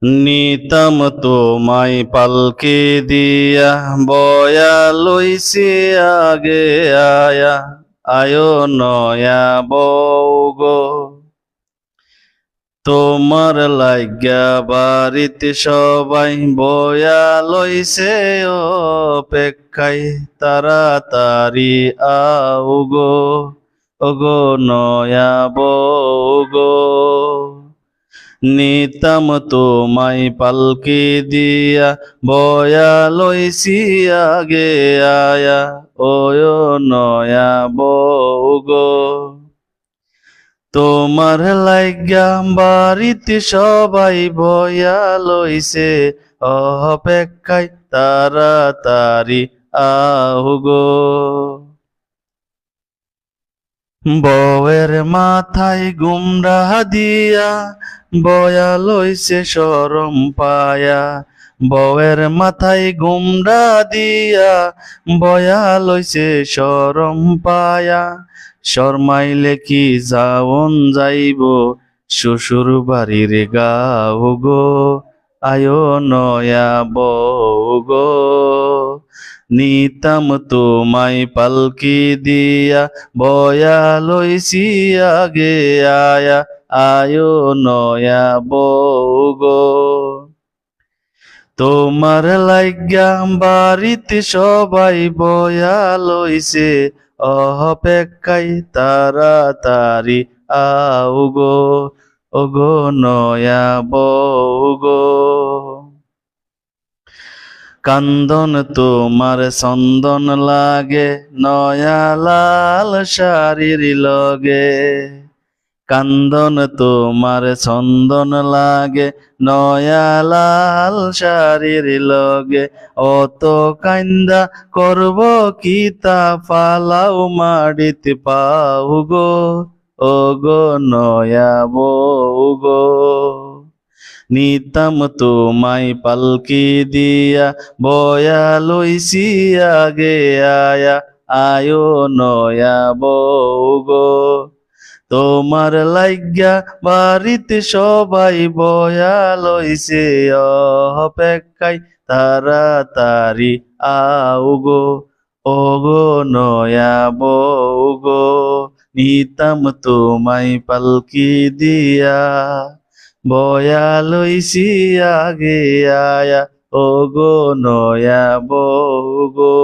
নিতাম তোমায় পালকে দিয়া বয়া লইছে আগে আয়া আয়ো নয়া বউ গো। তোমার লাগিয়া বাড়িতে সবাই বয়া লইছে অপেক্ষায় তাড়াতাড়ি আও গো ওগো নয়া বউ গো। নিতাম তোমায় পালকি দিয়া বয়া লইছি আগে আয়া ওয় নয়া বউ গো। তোমার লাইগা বাড়িতে সবাই বয়া লইছে অপেক্ষায় তাড়াতাড়ি আও গো। বউয়ের মাথায় গুমরা দিয়া বয়া লইছে শরম পায়া বউয়ের মাথায় গুমরা দিয়া বয়া লইছে শরম পায়া। শরমাইলে কি যাওন যাইব শ্বশুর বাড়ির গাও গো আয়ো নয়া বউ গো। নিতাম তোমায় পালকি দিয়া বয়া লইছি আগে আয়া আয়ো নয়া বউ গো। তোমার লাইগা বাড়িতে সবাই বয়া লইছে অপেক্ষায় তাড়াতাড়ি আও গো ওগো নয়া বউ গো। কান্দন তোমার চন্দন লাগে নয়া লাল শাড়ির লগে কান্দন তোমার চন্দন লাগে নয়া লাল শাড়ির লগে। অত কান্দা করব কি তা পালাও মাড়িতে পাও গো ওগো নয়া বউ গো। নিতাম তোমায় পালকি দিয়া বয়া লইছি আগে আয়া আয়ো নয়া বউ গো। তোমার লাইগা বাড়িতে সবাই বয়া লইছে অপেক্ষায় তাড়াতাড়ি আও গো ওগো নয়া বউ গো। নিতাম তোমায় পালকি দিয়া বয়া লইছি আগে আয়া ওগো নয়া বউ গো।